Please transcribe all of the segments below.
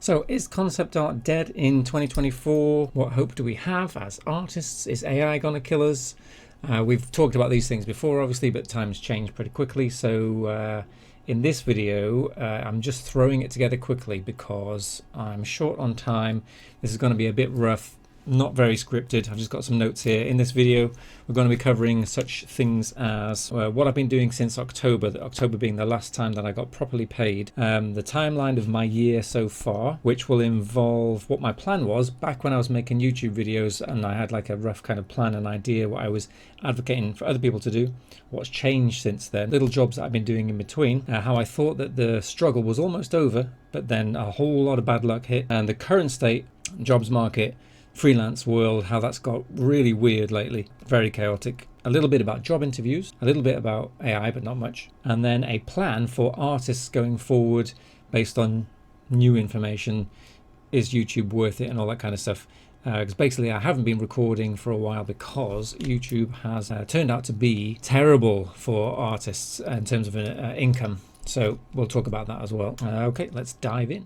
So, is concept art dead in 2024? What hope do we have as artists? Is AI going to kill us? We've talked about these things before, obviously, but times change pretty quickly. So, in this video, I'm just throwing it together quickly because I'm short on time. This is going to be a bit rough, not very scripted. I've just got some notes here. In this video, we're going to be covering such things as what I've been doing since October, October being the last time that I got properly paid, the timeline of my year so far, which will involve what my plan was back when I was making YouTube videos and I had like a rough kind of plan and idea what I was advocating for other people to do, what's changed since then, little jobs that I've been doing in between, how I thought that the struggle was almost over, but then a whole lot of bad luck hit, and the current state, jobs market, freelance world, how that's got really weird lately, very chaotic. A little bit about job interviews, a little bit about AI, but not much. And then a plan for artists going forward based on new information. Is YouTube worth it and all that kind of stuff? Because basically I haven't been recording for a while because YouTube has turned out to be terrible for artists in terms of income. So we'll talk about that as well. Okay, let's dive in.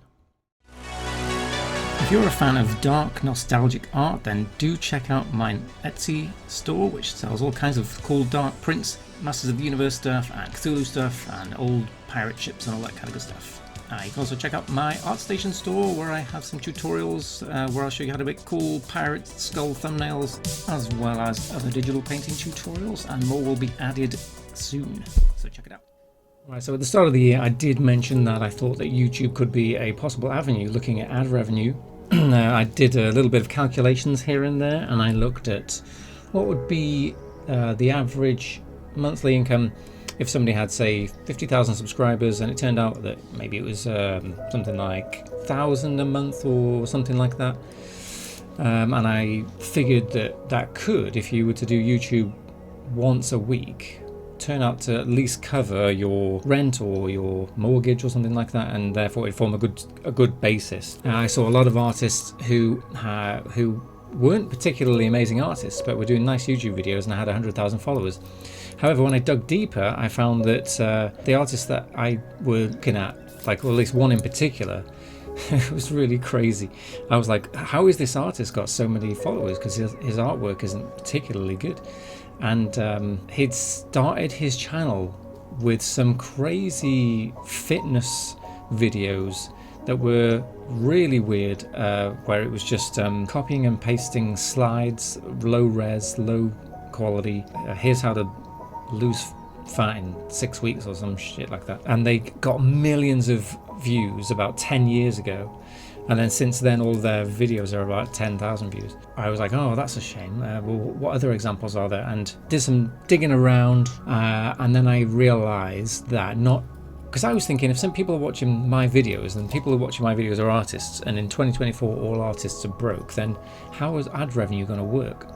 If you're a fan of dark, nostalgic art, then do check out my Etsy store, which sells all kinds of cool dark prints, Masters of the Universe stuff, and Cthulhu stuff, and old pirate ships and all that kind of good stuff. You can also check out my ArtStation store, where I have some tutorials where I'll show you how to make cool pirate skull thumbnails, as well as other digital painting tutorials, and more will be added soon, so check it out. Right, so at the start of the year, I did mention that I thought that YouTube could be a possible avenue looking at ad revenue. I did a little bit of calculations here and there, and I looked at what would be the average monthly income if somebody had, say, 50,000 subscribers, and it turned out that maybe it was something like 1,000 a month or something like that. And I figured that could, if you were to do YouTube once a week, turn out to at least cover your rent or your mortgage or something like that, and therefore it form a good basis. I saw a lot of artists who weren't particularly amazing artists, but were doing nice YouTube videos and had 100,000 followers. However, when I dug deeper, I found that the artists that I were looking at, like, or at least one in particular, it was really crazy. I was like, how is this artist got so many followers? Because his artwork isn't particularly good. And he'd started his channel with some crazy fitness videos that were really weird, where it was just copying and pasting slides, low res, low quality. Here's how to lose fat in 6 weeks or some shit like that. And they got millions of views about 10 years ago. And then since then, all their videos are about 10,000 views. I was like, oh, that's a shame. Well, what other examples are there? And did some digging around. And then I realized that because I was thinking if some people are watching my videos, and people who are watching my videos are artists, and in 2024 all artists are broke, then how is ad revenue going to work?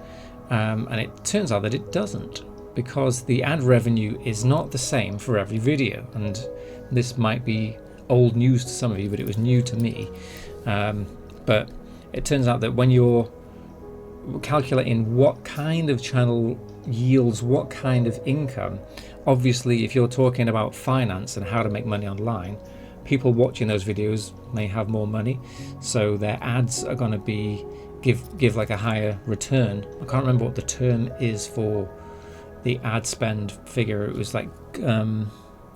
And it turns out that it doesn't, because the ad revenue is not the same for every video. And this might be old news to some of you, but it was new to me. But it turns out that when you're calculating what kind of channel yields what kind of income, obviously if you're talking about finance and how to make money online, people watching those videos may have more money, so their ads are going to be give like a higher return. I can't remember what the term is for the ad spend figure. It was like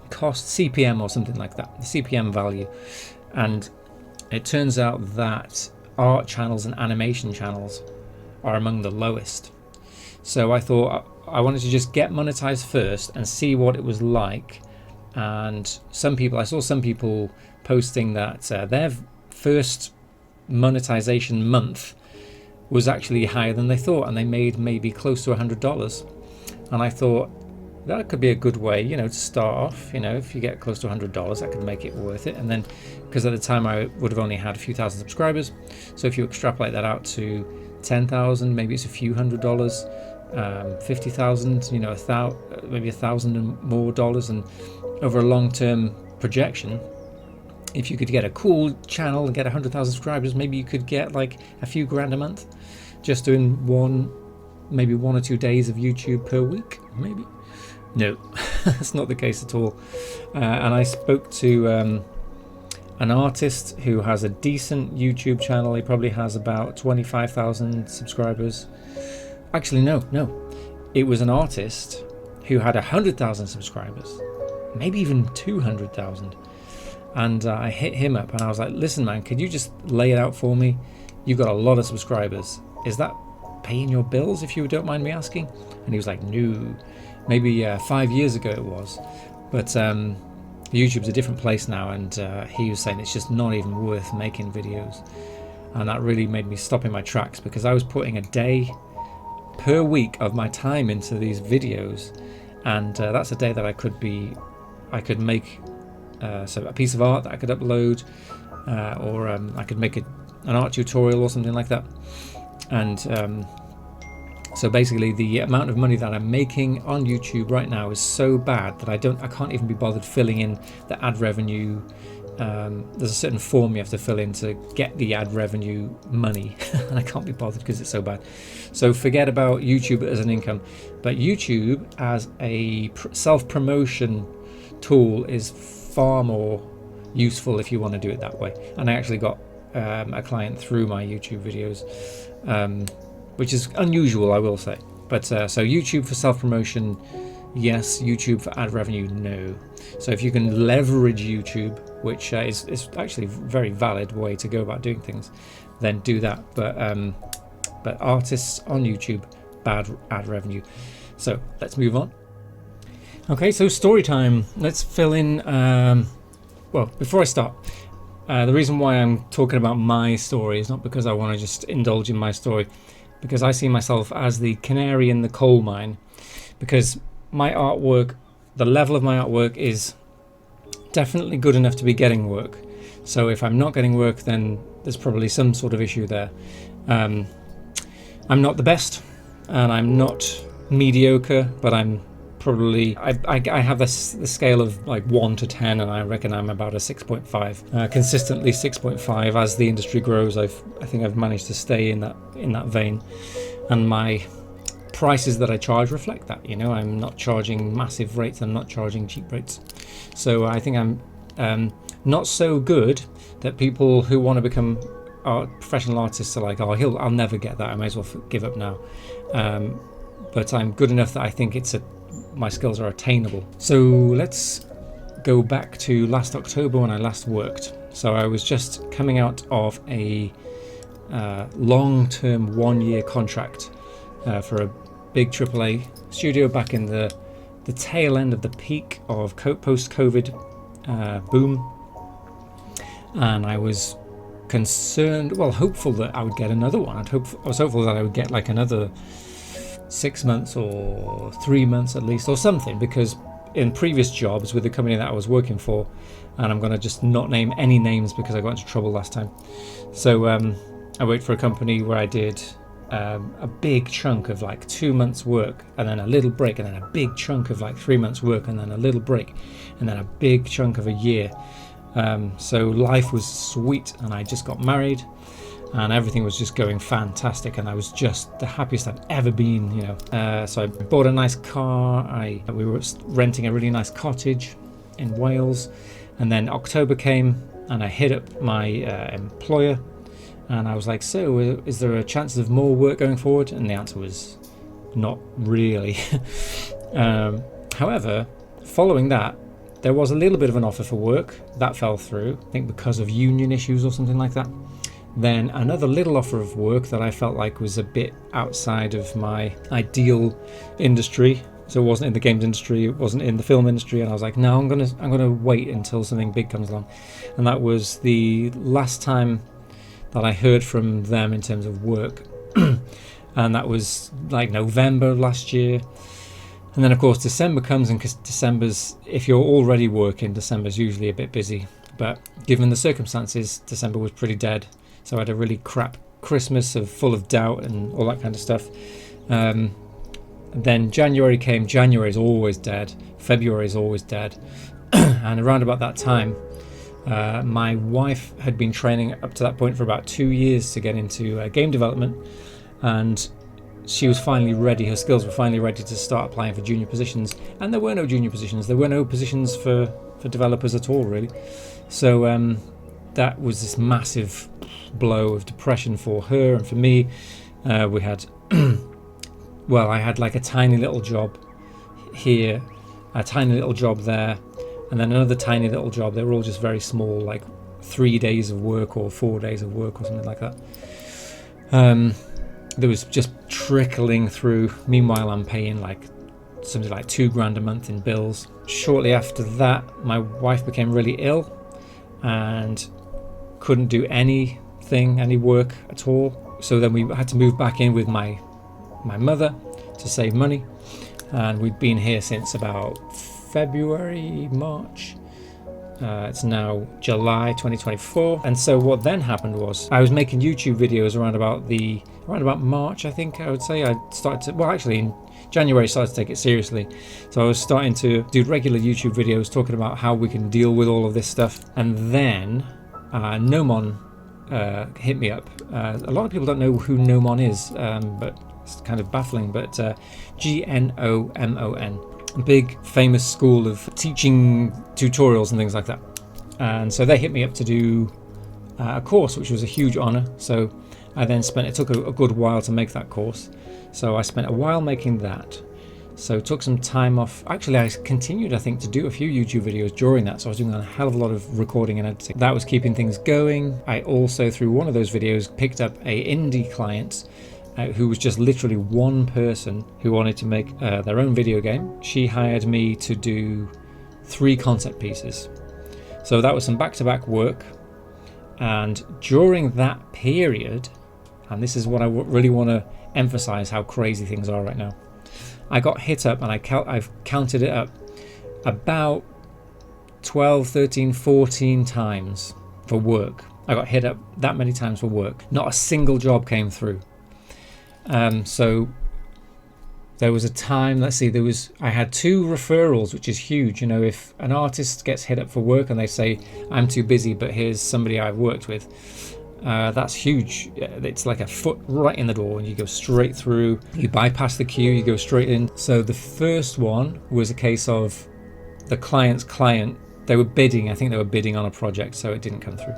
cost CPM or something like that, the CPM value. And it turns out that art channels and animation channels are among the lowest. So I thought I wanted to just get monetized first and see what it was like. And I saw some people posting that their first monetization month was actually higher than they thought, and they made maybe close to $100. And I thought, that could be a good way, to start off. If you get close to $100, that could make it worth it. And then, because at the time I would have only had a few thousand subscribers, so if you extrapolate that out to 10,000, maybe it's a few $100, 50,000, maybe $1,000 and more dollars. And over a long-term projection, if you could get a cool channel and get 100,000 subscribers, maybe you could get like a few grand a month, just doing maybe 1 or 2 days of YouTube per week, maybe. No, that's not the case at all. And I spoke to an artist who has a decent YouTube channel. He probably has about 25,000 subscribers. Actually, no. It was an artist who had 100,000 subscribers, maybe even 200,000. And I hit him up and I was like, listen, man, could you just lay it out for me? You've got a lot of subscribers. Is that paying your bills, if you don't mind me asking? And he was like, no. Maybe 5 years ago it was. But YouTube's a different place now, and he was saying it's just not even worth making videos. And that really made me stop in my tracks, because I was putting a day per week of my time into these videos, and that's a day that I could make so a piece of art that I could upload, or I could make an art tutorial or something like that. And so basically the amount of money that I'm making on YouTube right now is so bad that I can't even be bothered filling in the ad revenue. There's a certain form you have to fill in to get the ad revenue money, and I can't be bothered because it's so bad. So forget about YouTube as an income, but YouTube as a self-promotion tool is far more useful if you want to do it that way. And I actually got a client through my YouTube videos, which is unusual, I will say. But so YouTube for self-promotion, yes. YouTube for ad revenue, no. So if you can leverage YouTube, which is actually a very valid way to go about doing things, then do that. But artists on YouTube, bad ad revenue. So let's move on. Okay, so story time. Let's fill in. Well, before I start, the reason why I'm talking about my story is not because I want to just indulge in my story, because I see myself as the canary in the coal mine, because my artwork, the level of my artwork is definitely good enough to be getting work. So if I'm not getting work, then there's probably some sort of issue there. I'm not the best, and I'm not mediocre, but I'm probably, I have the scale of like 1 to 10, and I reckon I'm about a 6.5, consistently 6.5. As the industry grows, I think I've managed to stay in that vein, and my prices that I charge reflect that. You know, I'm not charging massive rates, I'm not charging cheap rates. So I think I'm not so good that people who want to become professional artists are like, oh, I'll never get that, I may as well give up now. But I'm good enough that I think my skills are attainable. So let's go back to last October when I last worked. So I was just coming out of a long-term 1-year contract for a big AAA studio back in the tail end of the peak of post-COVID boom. And I was concerned, hopeful that I would get another one. I was hopeful that I would get like another 6 months or 3 months at least, or something, because in previous jobs with the company that I was working for, and I'm going to just not name any names because I got into trouble last time. So I worked for a company where I did a big chunk of like 2 months work, and then a little break, and then a big chunk of like 3 months work, and then a little break, and then a big chunk of a year. So life was sweet, and I just got married, and everything was just going fantastic, and I was just the happiest I've ever been, you know. So I bought a nice car. We were renting a really nice cottage in Wales, and then October came, and I hit up my employer, and I was like, so is there a chance of more work going forward? And the answer was not really. However, following that, there was a little bit of an offer for work that fell through, I think because of union issues or something like that. Then another little offer of work that I felt like was a bit outside of my ideal industry. So it wasn't in the games industry, it wasn't in the film industry, and I was like, no, I'm gonna wait until something big comes along. And that was the last time that I heard from them in terms of work. And that was like November of last year. And then of course December comes, and December's, if you're already working, December's usually a bit busy. But given the circumstances, December was pretty dead. So I had a really crap Christmas full of doubt and all that kind of stuff. Then January came. January is always dead. February is always dead. And around about that time, my wife had been training up to that point for about 2 years to get into game development. And she was finally ready. Her skills were finally ready to start applying for junior positions. And there were no junior positions. There were no positions for developers at all, really. So that was this massive blow of depression for her and for me. We had, well, I had like a tiny little job here, a tiny little job there, and then another tiny little job. They were all just very small, like 3 days of work or 4 days of work or something like that. There was just trickling through. Meanwhile, I'm paying like something like $2,000 a month in bills. Shortly after that, my wife became really ill and couldn't do any work at all. So then we had to move back in with my mother to save money. And we've been here since about February, March. It's now July 2024. And so what then happened was I was making YouTube videos around about March, I think I would say. I started to, well, actually in January I started to take it seriously. So I was starting to do regular YouTube videos talking about how we can deal with all of this stuff. And then Gnomon hit me up. A lot of people don't know who Gnomon is, but it's kind of baffling. But Gnomon. A big famous school of teaching tutorials and things like that. And so they hit me up to do a course, which was a huge honor. So I then it took a good while to make that course. So I spent a while making that. So took some time off. Actually, I continued, I think, to do a few YouTube videos during that. So I was doing a hell of a lot of recording and editing. That was keeping things going. I also, through one of those videos, picked up a indie client who was just literally one person who wanted to make their own video game. She hired me to do 3 concept pieces. So that was some back-to-back work. And during that period, and this is what I really want to emphasize how crazy things are right now, I got hit up, and I've counted it up, about 12, 13, 14 times for work. I got hit up that many times for work. Not a single job came through. So there was a time, I had 2 referrals, which is huge. You know, if an artist gets hit up for work and they say, I'm too busy, but here's somebody I've worked with, that's huge. It's like a foot right in the door, and you go straight through, you bypass the queue, you go straight in. So the first one was a case of the client's client. They were bidding, I think they were bidding on a project, so it didn't come through.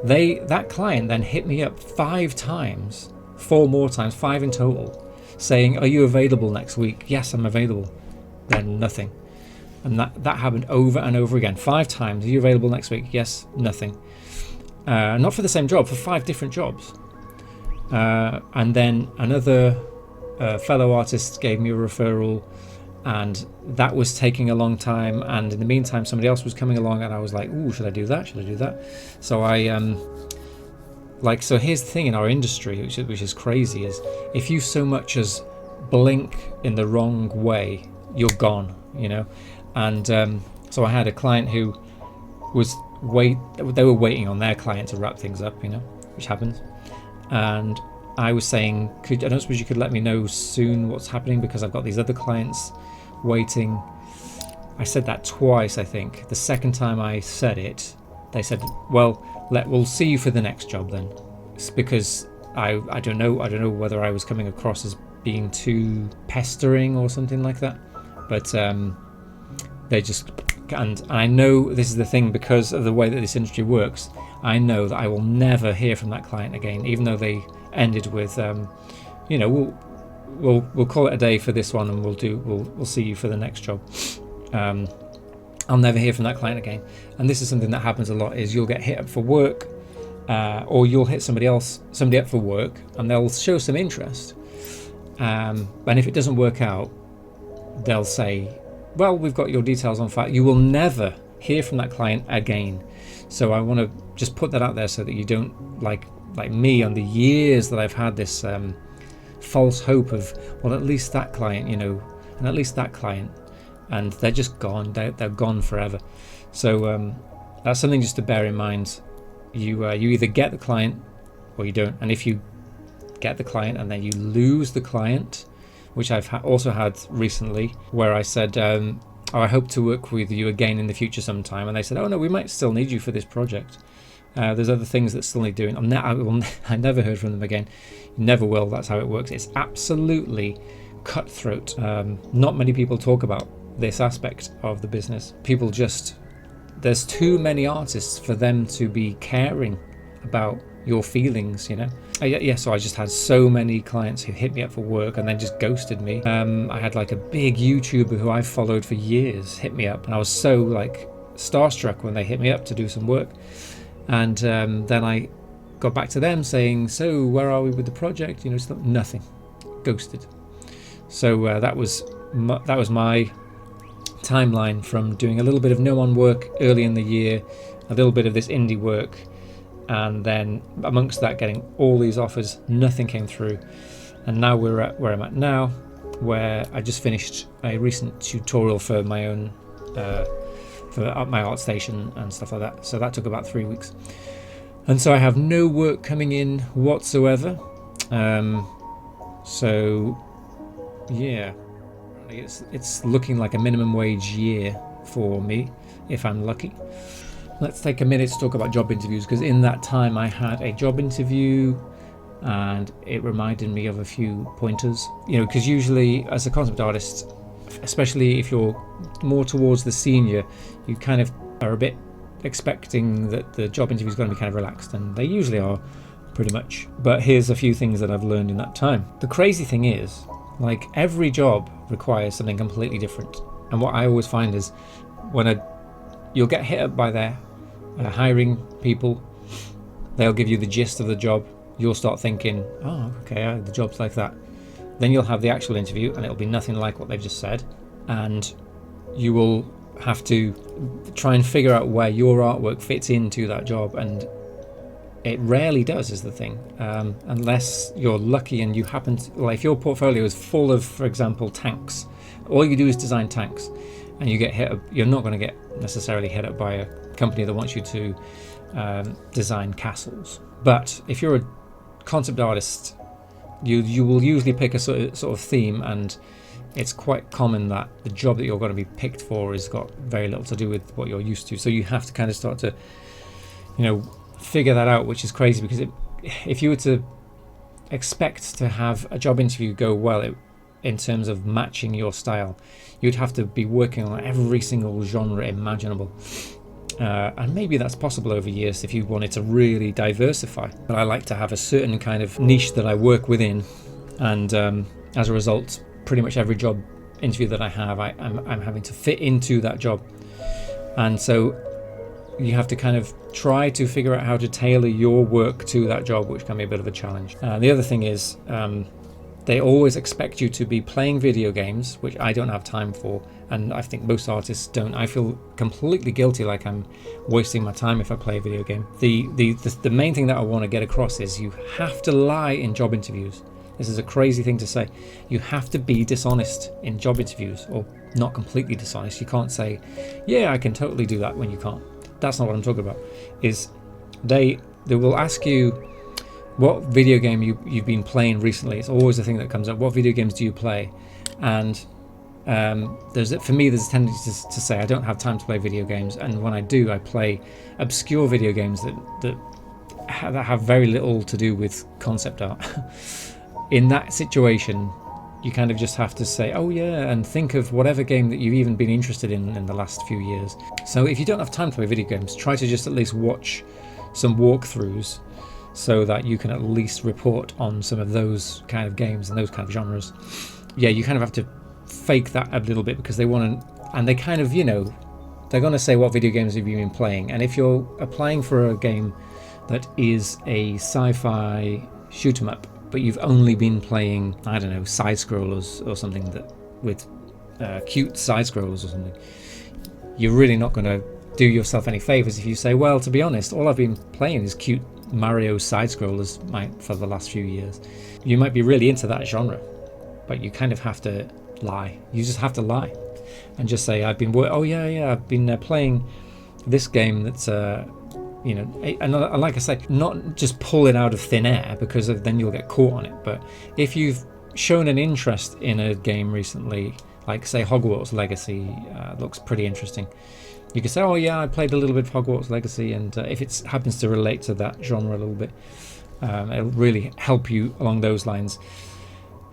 That client then hit me up 5 times, 4 more times, 5 in total, saying, are you available next week? Yes, I'm available. Then nothing. And that happened over and over again. 5 times. Are you available next week? Yes, nothing. Not for the same job, for 5 different jobs. And then another fellow artist gave me a referral, and that was taking a long time. And in the meantime, somebody else was coming along, and I was like, ooh, should I do that? Should I do that? So so here's the thing in our industry, which is crazy, is if you so much as blink in the wrong way, you're gone, you know. And so I had a client who they were waiting on their client to wrap things up, you know, which happens. And I was saying, I don't suppose you could let me know soon what's happening, because I've got these other clients waiting. I said that twice, I think. The second time I said it, they said, well, we'll see you for the next job then. It's because I don't know whether I was coming across as being too pestering or something like that. But they just, and I know this is the thing, because of the way that this industry works, I know that I will never hear from that client again, even though they ended with, you know, we'll call it a day for this one, and we'll see you for the next job. I'll never hear from that client again. And this is something that happens a lot, is you'll get hit up for work, or you'll hit somebody up for work, and they'll show some interest. And if it doesn't work out, they'll say, well, we've got your details on file. You will never hear from that client again. So I want to just put that out there so that you don't, like me, on the years that I've had this false hope of, well, at least that client, you know, and at least that client, and they're just gone. They're gone forever. So that's something just to bear in mind. You either get the client or you don't. And if you get the client and then you lose the client, which I've also had recently, where I said, oh, I hope to work with you again in the future sometime, and they said, oh no, we might still need you for this project. There's other things that still need doing. I never heard from them again. You never will. That's how it works. It's absolutely cutthroat. Not many people talk about this aspect of the business. People just there's too many artists for them to be caring about your feelings, you know. So I just had so many clients who hit me up for work and then just ghosted me. I had like a big YouTuber who I followed for years hit me up, and I was so like starstruck when they hit me up to do some work. And then I got back to them saying, so where are we with the project? You know, nothing. Ghosted. So that was my timeline from doing a little bit of no-one work early in the year, a little bit of this indie work, and then amongst that getting all these offers. Nothing came through, and now we're at where I'm at now, where I just finished a recent tutorial for my own for my ArtStation and stuff like that. So that took about 3 weeks, and so I have no work coming in whatsoever. So yeah, it's looking like a minimum wage year for me if I'm lucky. Let's take a minute to talk about job interviews, because in that time I had a job interview and it reminded me of a few pointers. You know, because usually as a concept artist, especially if you're more towards the senior, you kind of are a bit expecting that the job interview is going to be kind of relaxed, and they usually are pretty much. But here's a few things that I've learned in that time. The crazy thing is, like, every job requires something completely different, and what I always find is when you'll get hit up by their hiring people, they'll give you the gist of the job, you'll start thinking, oh okay, the job's like that. Then you'll have the actual interview and it'll be nothing like what they've just said, and you will have to try and figure out where your artwork fits into that job, and it rarely does, is the thing, unless you're lucky and you happen to, like, if your portfolio is full of, for example, tanks, all you do is design tanks, and you get hit up, you're not going to get necessarily hit up by a company that wants you to design castles. But if you're a concept artist, you will usually pick a sort of theme, and it's quite common that the job that you're going to be picked for has got very little to do with what you're used to. So you have to kind of start to, you know, figure that out, which is crazy, because if you were to expect to have a job interview go well in terms of matching your style, you'd have to be working on every single genre imaginable. And maybe that's possible over years if you wanted to really diversify. But I like to have a certain kind of niche that I work within, and as a result, pretty much every job interview that I have, I'm having to fit into that job. And so you have to kind of try to figure out how to tailor your work to that job, which can be a bit of a challenge. The other thing is, they always expect you to be playing video games, which I don't have time for, and I think most artists don't. I feel completely guilty, like I'm wasting my time if I play a video game. The main thing that I want to get across is you have to lie in job interviews. This is a crazy thing to say. You have to be dishonest in job interviews, or not completely dishonest. You can't say, yeah, I can totally do that, when you can't. That's not what I'm talking about. Is they will ask you what video game you've been playing recently. It's always the thing that comes up. What video games do you play? And there's a tendency to say I don't have time to play video games, and when I do, I play obscure video games that have very little to do with concept art. In that situation, you kind of just have to say, oh yeah, and think of whatever game that you've even been interested in the last few years. So if you don't have time to play video games, try to just at least watch some walkthroughs, so that you can at least report on some of those kind of games and those kind of genres. Yeah, you kind of have to fake that a little bit, because they want to, and they kind of, you know, they're going to say, what video games have you been playing? And if you're applying for a game that is a sci-fi shoot 'em up, but you've only been playing, I don't know, side scrollers or something, that with cute side scrollers or something, you're really not going to do yourself any favors if you say, well, to be honest, all I've been playing is cute Mario side scrollers for the last few years. You might be really into that genre, but you kind of have to lie. You just have to lie and just say, I've been playing this game that's you know, and like I say, not just pull it out of thin air, because then you'll get caught on it. But if you've shown an interest in a game recently, like say Hogwarts Legacy, looks pretty interesting, you can say, oh yeah, I played a little bit of Hogwarts Legacy, and if it happens to relate to that genre a little bit, it'll really help you along those lines.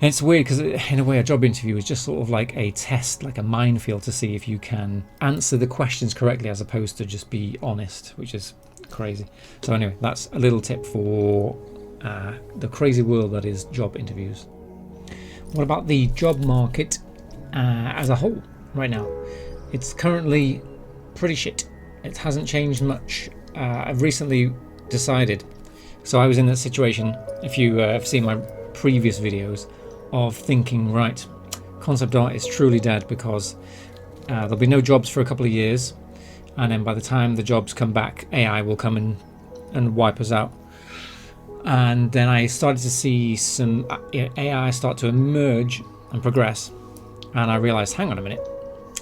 And it's weird because in a way a job interview is just sort of like a test, like a minefield to see if you can answer the questions correctly as opposed to just be honest, which is crazy. So anyway, that's a little tip for the crazy world that is job interviews. What about the job market as a whole right now? It's currently pretty shit. It hasn't changed much. I've recently decided, so I was in that situation, if you have seen my previous videos, of thinking, right, concept art is truly dead because there'll be no jobs for a couple of years, and then by the time the jobs come back, AI will come in and wipe us out. And then I started to see some AI start to emerge and progress, and I realized, hang on a minute,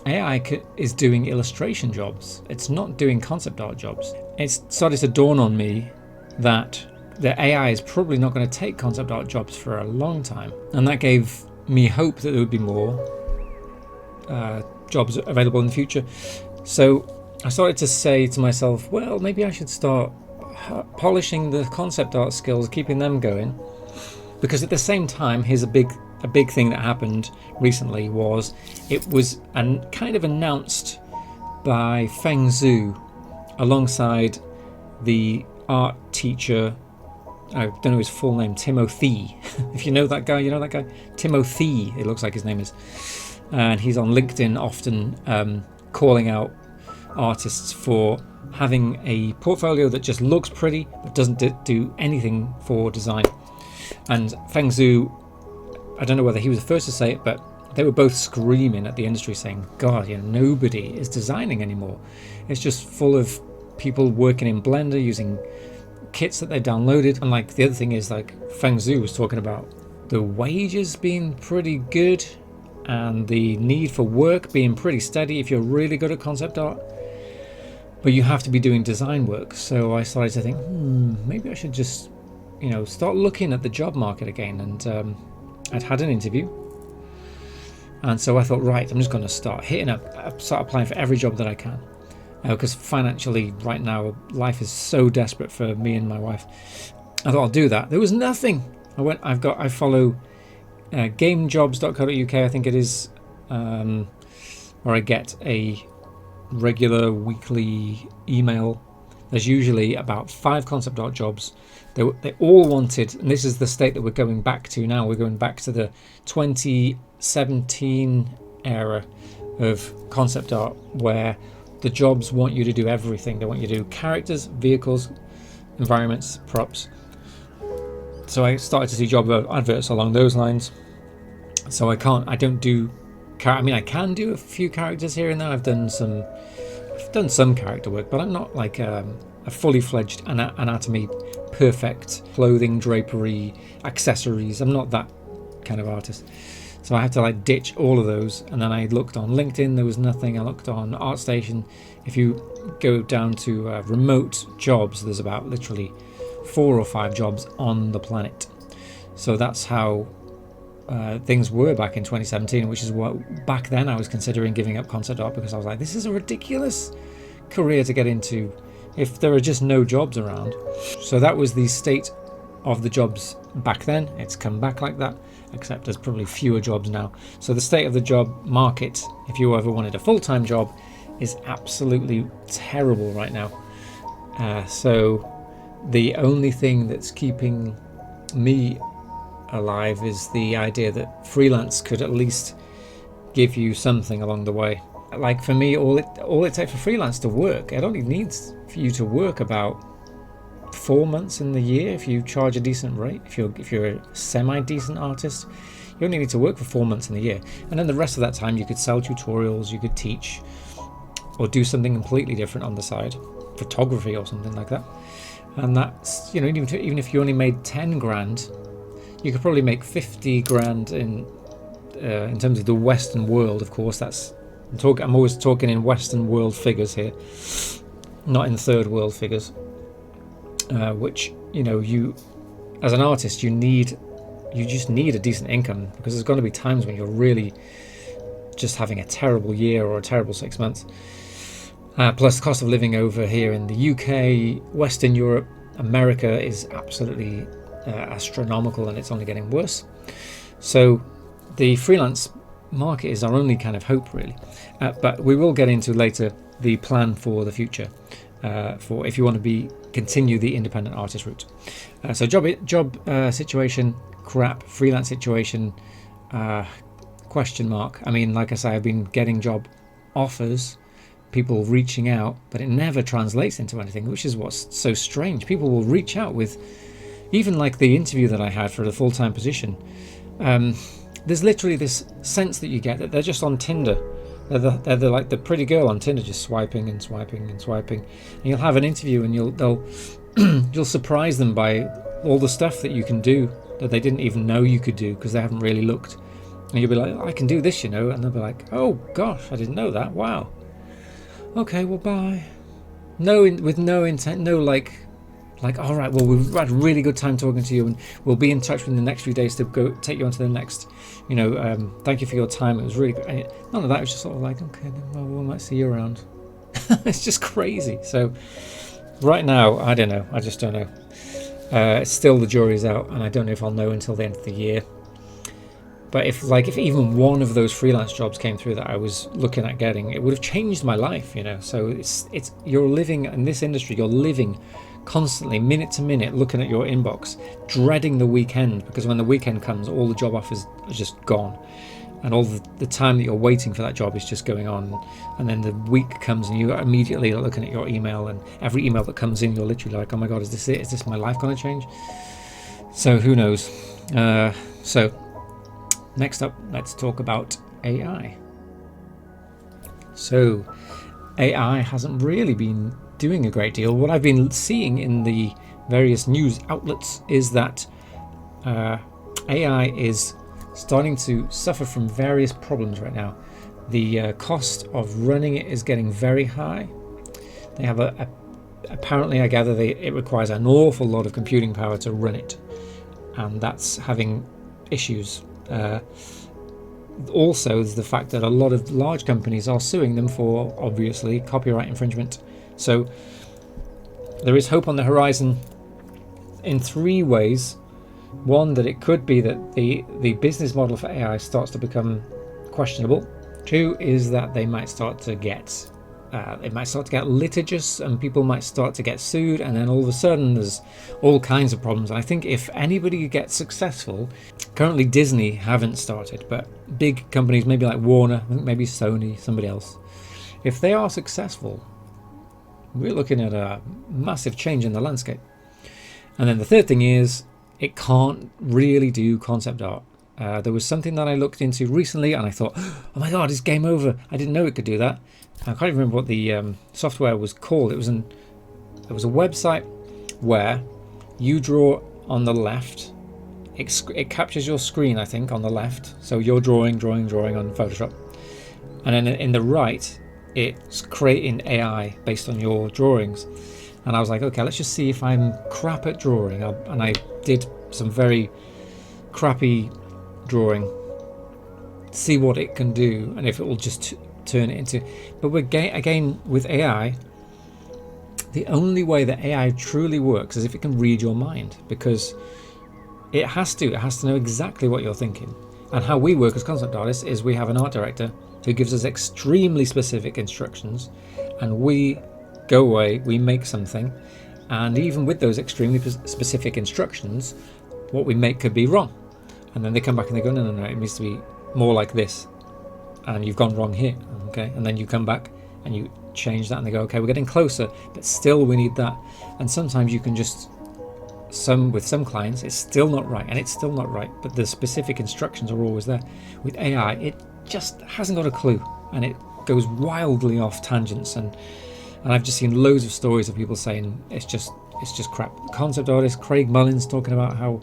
AI is doing illustration jobs. It's not doing concept art jobs. It started to dawn on me that the AI is probably not going to take concept art jobs for a long time. And that gave me hope that there would be more jobs available in the future. So I started to say to myself, well, maybe I should start polishing the concept art skills, keeping them going. Because at the same time, here's a big thing that happened recently was it was kind of announced by Feng Zhu alongside the art teacher, I don't know his full name, Timothy. If you know that guy, you know that guy? Timothy, it looks like his name is. And he's on LinkedIn often calling out artists for having a portfolio that just looks pretty but doesn't do anything for design. And Feng Zhu, I don't know whether he was the first to say it, but they were both screaming at the industry saying, God, nobody is designing anymore. It's just full of people working in Blender using kits that they downloaded. And like the other thing is, like, Feng Zhu was talking about the wages being pretty good and the need for work being pretty steady if you're really good at concept art, but you have to be doing design work. So I started to think, maybe I should just start looking at the job market again. And I'd had an interview, and so I thought, right, I'm just going to start applying for every job that I can. Because financially right now life is so desperate for me and my wife. I thought I'll do that. There was nothing. I follow gamejobs.co.uk, I think it is, where I get a regular weekly email. There's usually about 5 concept art jobs. They all wanted, and this is the state that we're going back to now. We're going back to the 2017 era of concept art, where the jobs want you to do everything. They want you to do characters, vehicles, environments, props. So I started to see job adverts along those lines. So I can do a few characters here and there. I've done some character work, but I'm not like a fully fledged anatomy, perfect clothing, drapery, accessories. I'm not that kind of artist. So I had to ditch all of those, and then I looked on LinkedIn, there was nothing. I looked on ArtStation. If you go down to remote jobs, there's about literally 4 or 5 jobs on the planet. So that's how things were back in 2017, which is what back then I was considering giving up concept art, because I was like, this is a ridiculous career to get into if there are just no jobs around. So that was the state of the jobs back then. It's come back like that, except there's probably fewer jobs now. So the state of the job market, if you ever wanted a full-time job, is absolutely terrible right now. So the only thing that's keeping me alive is the idea that freelance could at least give you something along the way. Like for me, all it takes for freelance to work, it only needs for you to work about 4 months in the year if you charge a decent rate. If you're a semi-decent artist, you only need to work for 4 months in the year, and then the rest of that time you could sell tutorials, you could teach, or do something completely different on the side, photography or something like that. And that's, even if you only made 10 grand, you could probably make 50 grand in terms of the Western world. Of course, I'm always talking in Western world figures here, not in third world figures. Which you as an artist you just need a decent income, because there's going to be times when you're really just having a terrible year or a terrible 6 months. Plus the cost of living over here in the UK, Western Europe, America is absolutely astronomical, and it's only getting worse. So the freelance market is our only kind of hope, really. But we will get into later the plan for the future, for if you want to continue the independent artist route. So job situation, crap. Freelance situation, question mark. I mean, like I say, I've been getting job offers, people reaching out, but it never translates into anything, which is what's so strange. People will reach out with, even like the interview that I had for the full-time position. There's literally this sense that you get that they're just on Tinder. They're like the pretty girl on Tinder, just swiping and swiping and swiping. And you'll have an interview, and you'll surprise them by all the stuff that you can do that they didn't even know you could do because they haven't really looked. And you'll be like, I can do this, and they'll be like, oh gosh, I didn't know that. Wow. Okay, well, bye. With no intent, no like, all right, well, we've had a really good time talking to you, and we'll be in touch within the next few days to go take you on to the next. Thank you for your time. It was really good. And none of that. It was just sort of like, okay, well, we might see you around. It's just crazy. So right now, I don't know. I just don't know. It's still, the jury's out, and I don't know if I'll know until the end of the year. But if even one of those freelance jobs came through that I was looking at getting, it would have changed my life. So it's you're living in this industry. You're living constantly, minute to minute, looking at your inbox, dreading the weekend, because when the weekend comes, all the job offers are just gone, and all the time that you're waiting for that job is just going on. And then the week comes, and you are immediately looking at your email, and every email that comes in, you're literally like, oh my god, is this it? Is this my life going to change? So who knows? So next up, let's talk about AI. So AI hasn't really been doing a great deal. What I've been seeing in the various news outlets is that AI is starting to suffer from various problems right now. The cost of running it is getting very high. They have apparently, I gather, it requires an awful lot of computing power to run it, and that's having issues. Also, there's the fact that a lot of large companies are suing them for, obviously, copyright infringement. So there is hope on the horizon in three ways. One, that it could be that the business model for AI starts to become questionable. Two is that they might start to get litigious, and people might start to get sued, and then all of a sudden there's all kinds of problems. And I think if anybody gets successful, currently Disney haven't started, but big companies, maybe like Warner, maybe Sony, somebody else, if they are successful, we're looking at a massive change in the landscape. And then the third thing is, it can't really do concept art. There was something that I looked into recently, and I thought, oh my god, it's game over. I didn't know it could do that. I can't even remember what the software was called. It was a website where you draw on the left. It captures your screen, I think, on the left. So you're drawing on Photoshop. And then in the right, it's creating AI based on your drawings. And I was like, okay, let's just see if I'm crap at drawing. And I did some very crappy drawing, see what it can do, and if it will just turn it into. But again, with AI, the only way that AI truly works is if it can read your mind, because it has to know exactly what you're thinking. And how we work as concept artists is we have an art director who gives us extremely specific instructions, and we go away, we make something, and even with those extremely specific instructions, what we make could be wrong. And then they come back and they go, no, it needs to be more like this, and you've gone wrong here. Okay, and then you come back and you change that, and they go, okay, we're getting closer, but still we need that. And sometimes you can just, with some clients, it's still not right, and it's still not right, but the specific instructions are always there. With AI, it just hasn't got a clue, and it goes wildly off tangents, and I've just seen loads of stories of people saying it's just crap. Concept artist Craig Mullins talking about how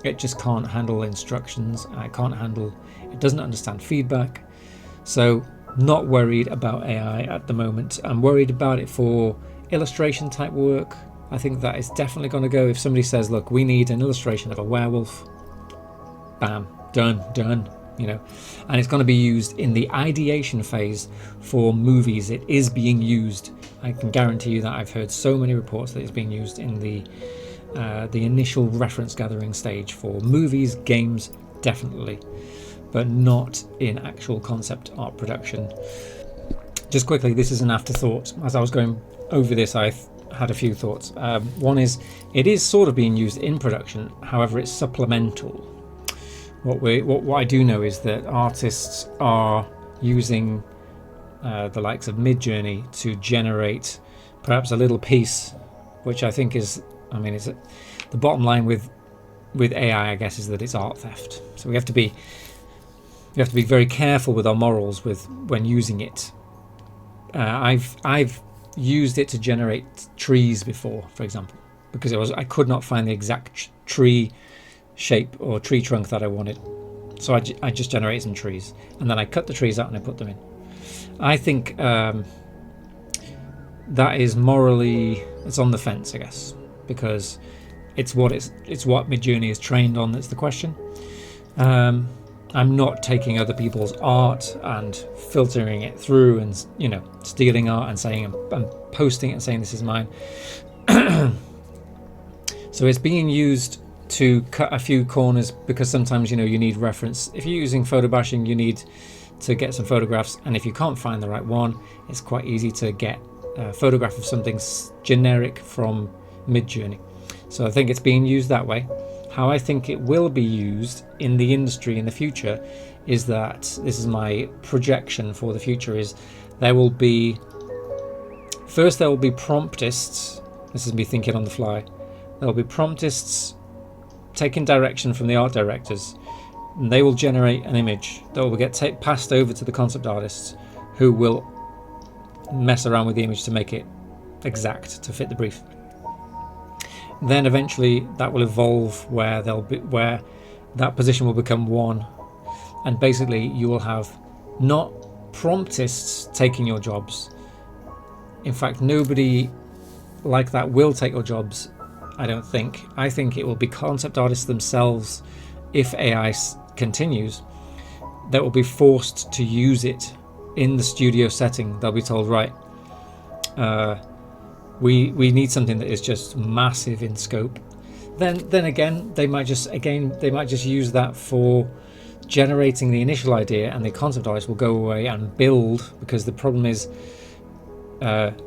it just can't handle instructions, it doesn't understand feedback. So not worried about AI at the moment. I'm worried about it for illustration type work. I think that is definitely going to go. If somebody says, look, we need an illustration of a werewolf, bam, done, and it's going to be used in the ideation phase for movies. It is being used. I can guarantee you that. I've heard so many reports that it's being used in the initial reference gathering stage for movies, games, definitely, but not in actual concept art production. Just quickly, this is an afterthought. As I was going over this, I had a few thoughts. One is, it is sort of being used in production, however it's supplemental. What I do know is that artists are using the likes of Midjourney to generate perhaps a little piece, which I think is, the bottom line with AI, I guess, is that it's art theft. So we have to be very careful with our morals when using it. I've used it to generate trees before, for example, because I could not find the exact tree shape or tree trunk that I wanted. So I just generated some trees, and then I cut the trees out and I put them in. I think that is morally, it's on the fence, I guess, because it's what Midjourney is trained on. That's the question. I'm not taking other people's art and filtering it through and, stealing art and saying I'm posting it and saying this is mine. So it's being used to cut a few corners, because sometimes, you need reference. If you're using photo bashing, you need to get some photographs, and if you can't find the right one, it's quite easy to get a photograph of something generic from Midjourney. So I think it's being used that way. How I think it will be used in the industry in the future is that, this is my projection for the future, is there will be promptists. This is me thinking on the fly. There will be promptists taking direction from the art directors, and they will generate an image that will get passed over to the concept artists, who will mess around with the image to make it exact to fit the brief. Then eventually that will evolve where that position will become one, and basically you will have not promptists taking your jobs. In fact, nobody like that will take your jobs, I don't think. I think it will be concept artists themselves, if AI continues, that will be forced to use it in the studio setting. They'll be told, right, we need something that is just massive in scope. Then again, they might just use that for generating the initial idea, and the concept artist will go away and build, because the problem is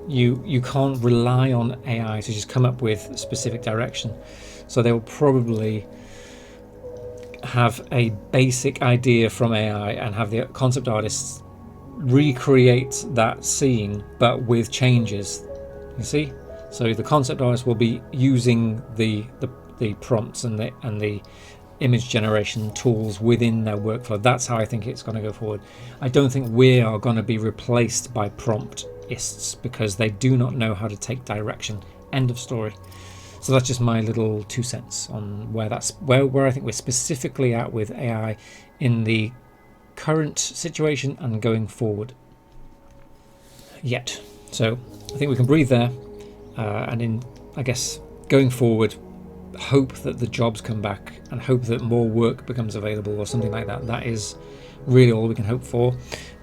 you can't rely on AI to just come up with specific direction. So they will probably have a basic idea from AI and have the concept artists recreate that scene, but with changes. You see, so the concept artist will be using the prompts and the image generation tools within their workflow. That's how I think it's going to go forward. I don't think we are going to be replaced by promptists, because they do not know how to take direction. End of story. So that's just my little 2 cents on where I think we're specifically at with AI in the current situation and going forward. Yet. So I think we can breathe there, and I guess going forward, hope that the jobs come back and hope that more work becomes available or something like that. That is really all we can hope for.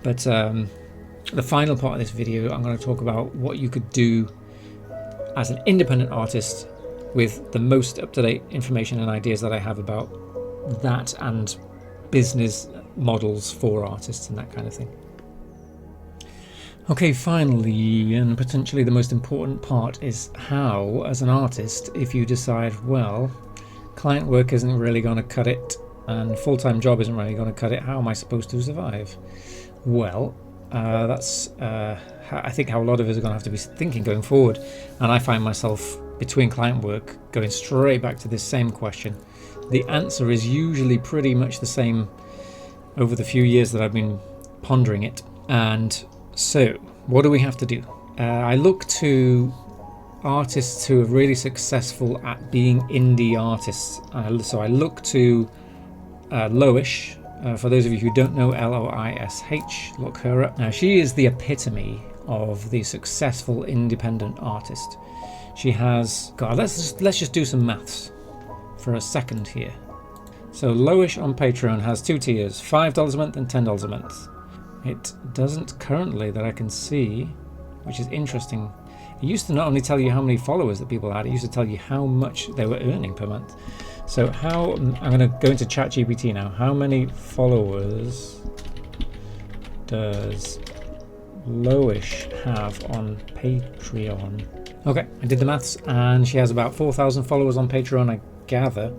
But the final part of this video, I'm going to talk about what you could do as an independent artist with the most up-to-date information and ideas that I have about that and business models for artists and that kind of thing. Okay, finally, and potentially the most important part, is how, as an artist, if you decide, well, client work isn't really going to cut it and full-time job isn't really going to cut it, how am I supposed to survive? Well, that's I think how a lot of us are going to have to be thinking going forward. And I find myself between client work going straight back to this same question. The answer is usually pretty much the same over the few years that I've been pondering it. And so, what do we have to do? I look to artists who are really successful at being indie artists. So I look to Loish. For those of you who don't know, Loish, look her up. Now, she is the epitome of the successful independent artist. She has, let's just do some maths for a second here. So Loish on Patreon has 2 tiers, $5 a month and $10 a month. It doesn't currently, that I can see, which is interesting. It used to not only tell you how many followers that people had, it used to tell you how much they were earning per month. So I'm going to go into ChatGPT now. How many followers does Loish have on Patreon? Okay, I did the maths, and she has about 4,000 followers on Patreon, I gather.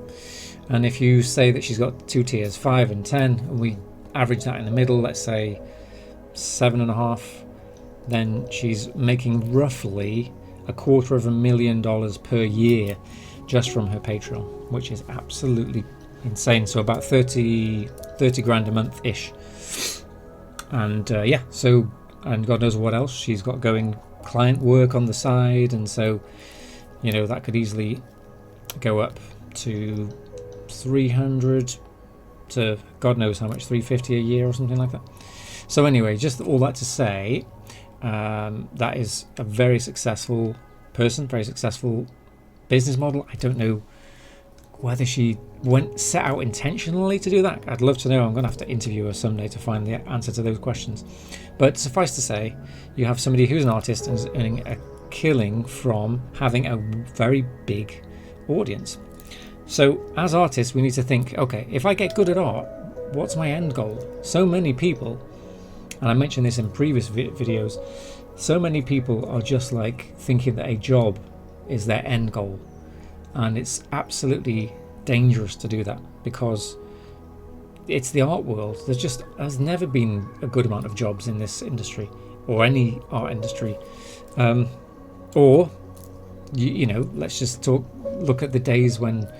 And if you say that she's got 2 tiers, 5 and 10, and we average that in the middle, let's say 7.5, then she's making roughly $250,000 per year just from her Patreon, which is absolutely insane. So about 30 grand a month ish. And yeah, so, and God knows what else she's got going, client work on the side, and so, you know, that could easily go up to 300 to God knows how much, 350 a year or something like that. So anyway, just all that to say, that is a very successful person, very successful business model. I don't know whether she set out intentionally to do that. I'd love to know. I'm going to have to interview her someday to find the answer to those questions. But suffice to say, you have somebody who's an artist and is earning a killing from having a very big audience. So as artists, we need to think, okay, if I get good at art, what's my end goal? So many people, and I mentioned this in previous videos, so many people are just like thinking that a job is their end goal. And it's absolutely dangerous to do that, because it's the art world. There's never been a good amount of jobs in this industry, or any art industry. Or, you know, let's just look at the days when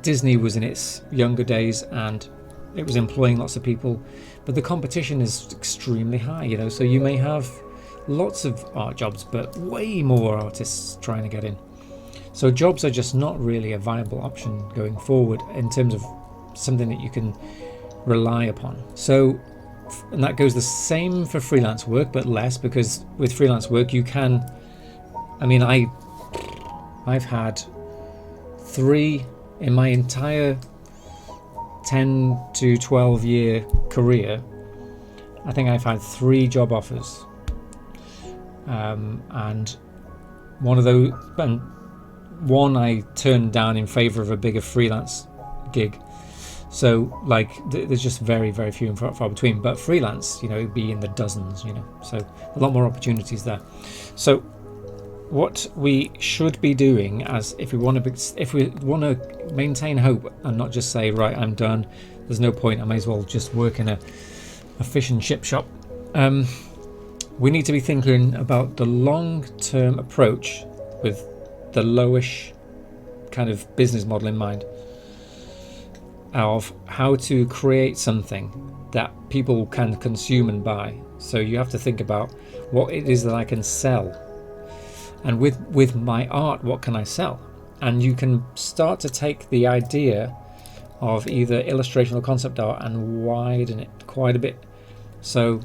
Disney was in its younger days and it was employing lots of people, but the competition is extremely high, you know, so you may have lots of art jobs, but way more artists trying to get in. So jobs are just not really a viable option going forward in terms of something that you can rely upon. So, and that goes the same for freelance work, but less, because with freelance work you can, I mean, I've had 3 in my entire 10 to 12 year career. I think I've had 3 job offers, and one of those, and one I turned down in favor of a bigger freelance gig. So like there's just very, very few and far between, but freelance, you know, it'd be in the dozens, you know, so a lot more opportunities there. So what we should be doing, as if we want to maintain hope and not just say, right, I'm done, there's no point, I may as well just work in a fish and chip shop, we need to be thinking about the long-term approach with the Loish kind of business model in mind, of how to create something that people can consume and buy. So you have to think about what it is that I can sell, and with my art, what can I sell? And you can start to take the idea of either illustration or concept art and widen it quite a bit. So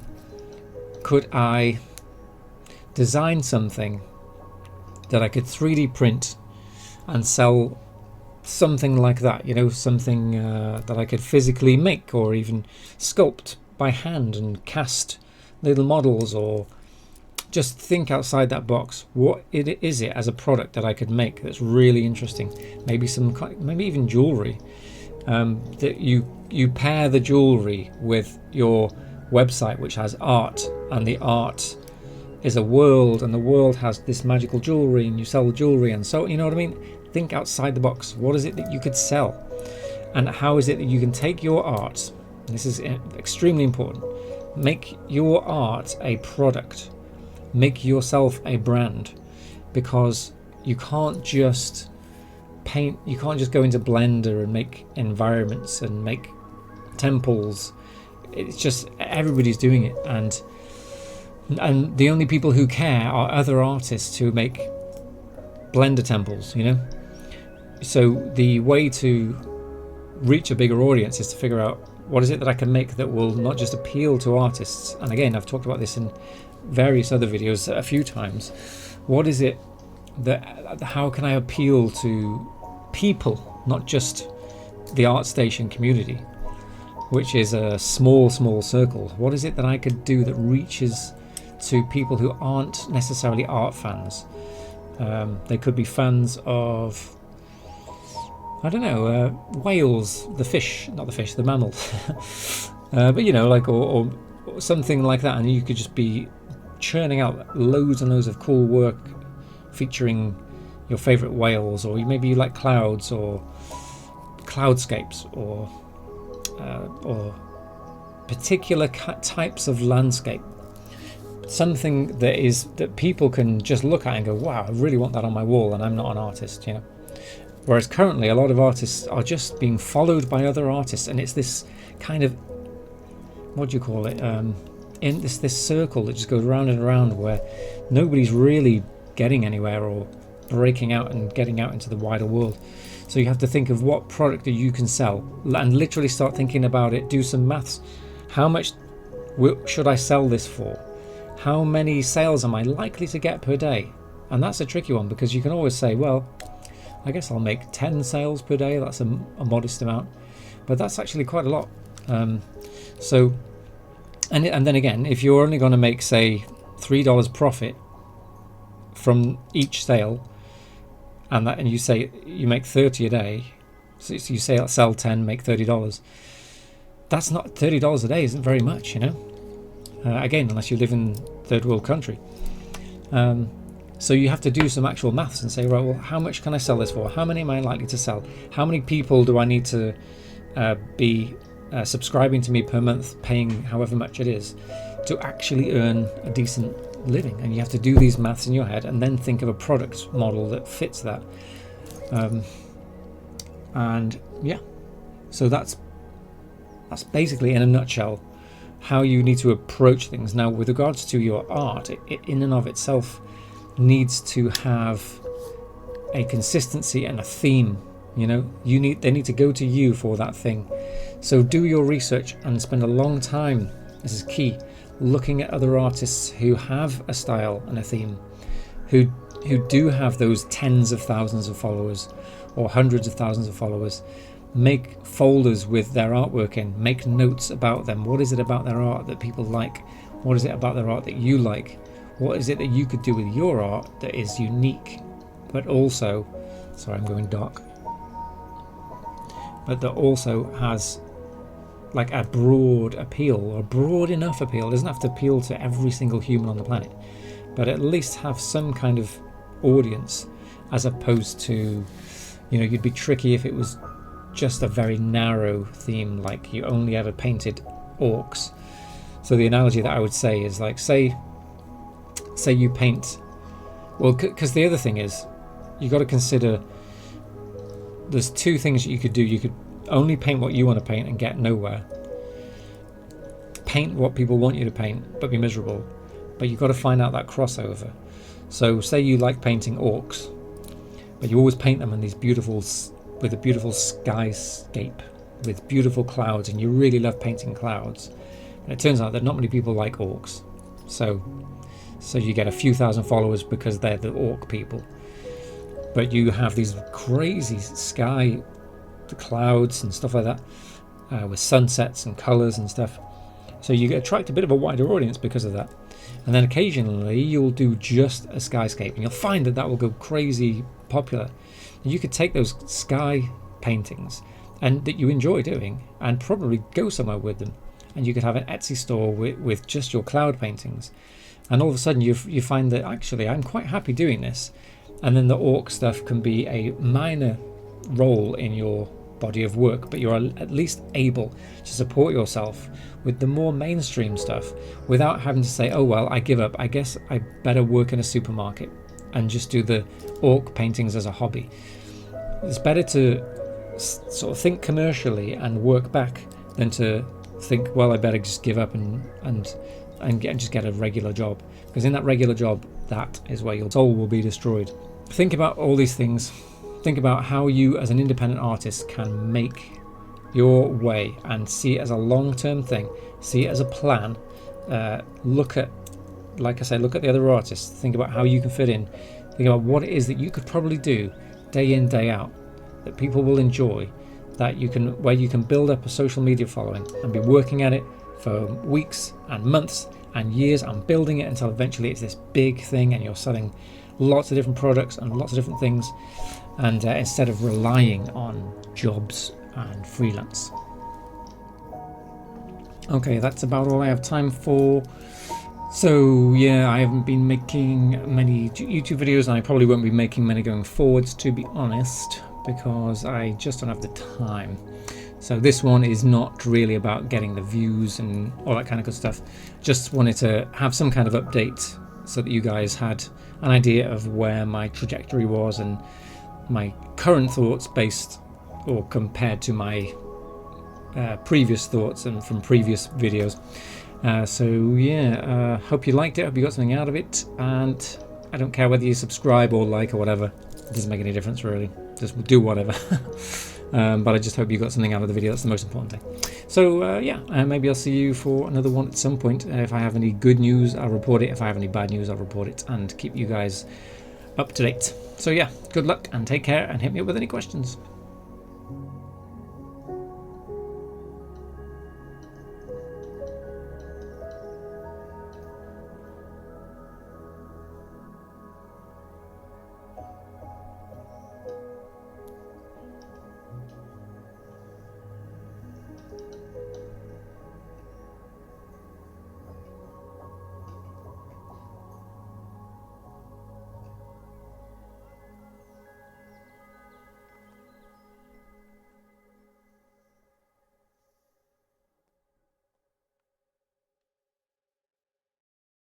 could I design something that I could 3D print and sell, something like that, you know, something that I could physically make, or even sculpt by hand and cast little models, or just think outside that box. What is it as a product that I could make that's really interesting? Maybe maybe even jewelry, that you pair the jewelry with your website, which has art, and the art is a world, and the world has this magical jewelry, and you sell the jewelry, and so, you know what I mean? Think outside the box. What is it that you could sell, and how is it that you can take your art, this is extremely important, make your art a product, make yourself a brand, because you can't just paint, you can't just go into Blender and make environments and make temples. It's just, everybody's doing it, and the only people who care are other artists who make Blender temples, you know. So the way to reach a bigger audience is to figure out what is it that I can make that will not just appeal to artists. And again, I've talked about this in various other videos a few times. What is it that, how can I appeal to people, not just the ArtStation community, which is a small circle? What is it that I could do that reaches to people who aren't necessarily art fans? They could be fans of I don't know, whales, the fish, not the fish, the mammal. But you know, like, or something like that, and you could just be churning out loads and loads of cool work featuring your favorite whales, or maybe you like clouds or cloudscapes, or particular types of landscape. Something that people can just look at and go, wow, I really want that on my wall, and I'm not an artist, you know. Whereas currently a lot of artists are just being followed by other artists, and it's this kind of, what do you call it, in this circle that just goes round and around, where nobody's really getting anywhere or breaking out and getting out into the wider world. So you have to think of what product that you can sell, and literally start thinking about it. Do some maths. How much should I sell this for? How many sales am I likely to get per day? And that's a tricky one, because you can always say, well, I guess I'll make 10 sales per day. That's a modest amount, but that's actually quite a lot. So, and then again, if you're only going to make, say, $3 profit from each sale, and you say you make 30 a day, so you say I'll sell 10, make $30. That's not $30 a day. Isn't very much, you know. Again, unless you live in third world country. So you have to do some actual maths and say, right, well, how much can I sell this for? How many am I likely to sell? How many people do I need to be subscribing to me per month, paying however much it is, to actually earn a decent living? And you have to do these maths in your head and then think of a product model that fits that. And yeah, so that's basically, in a nutshell, how you need to approach things. Now, with regards to your art, it in and of itself needs to have a consistency and a theme. You know, they need to go to you for that thing. So do your research and spend a long time, this is key, looking at other artists who have a style and a theme, who do have those tens of thousands of followers or hundreds of thousands of followers. Make folders with their artwork in, make notes about them. What is it about their art that people like? What is it about their art that you like? What is it that you could do with your art that is unique, but also, sorry, I'm going dark, but that also has like a broad appeal, or broad enough appeal. It doesn't have to appeal to every single human on the planet, but at least have some kind of audience, as opposed to, you know, you'd be tricky if it was just a very narrow theme, like you only ever painted orcs. So the analogy that I would say is like, say you paint, well, because the other thing is, you got to consider there's two things that you could do. You could only paint what you want to paint and get nowhere. Paint what people want you to paint, but be miserable. But you've got to find out that crossover. So say you like painting orcs, but you always paint them in these beautiful, with a beautiful skyscape, with beautiful clouds, and you really love painting clouds. And it turns out that not many people like orcs. So you get a few thousand followers because they're the orc people. But you have these crazy sky, the clouds and stuff like that, with sunsets and colours and stuff. So you attract a bit of a wider audience because of that. And then occasionally you'll do just a skyscape, and you'll find that will go crazy popular. And you could take those sky paintings and that you enjoy doing and probably go somewhere with them. And you could have an Etsy store with just your cloud paintings. And all of a sudden you find that actually I'm quite happy doing this. And then the orc stuff can be a minor role in your body of work, but you're at least able to support yourself with the more mainstream stuff without having to say, oh well, I give up, I guess I better work in a supermarket and just do the orc paintings as a hobby. It's better to sort of think commercially and work back than to think, well, I better just give up and just get a regular job, because in that regular job, that is where your soul will be destroyed. Think about all these things. Think about how you as an independent artist can make your way and see it as a long-term thing, see it as a plan. Look at the other artists, think about how you can fit in, think about what it is that you could probably do day in, day out, that people will enjoy, where you can build up a social media following and be working at it for weeks and months and years and building it until eventually it's this big thing and you're selling lots of different products and lots of different things, and instead of relying on jobs and freelance. Okay, that's about all I have time for. So yeah, I haven't been making many YouTube videos, and I probably won't be making many going forwards, to be honest, because I just don't have the time. So this one is not really about getting the views and all that kind of good stuff. Just wanted to have some kind of update so that you guys had an idea of where my trajectory was and my current thoughts based or compared to my previous thoughts and from previous videos. So yeah, hope you liked it, hope you got something out of it, and I don't care whether you subscribe or like or whatever, it doesn't make any difference really, just do whatever. But I just hope you got something out of the video, that's the most important thing. So yeah, maybe I'll see you for another one at some point. If I have any good news, I'll report it. If I have any bad news, I'll report it and keep you guys up to date. So yeah, good luck and take care, and hit me up with any questions.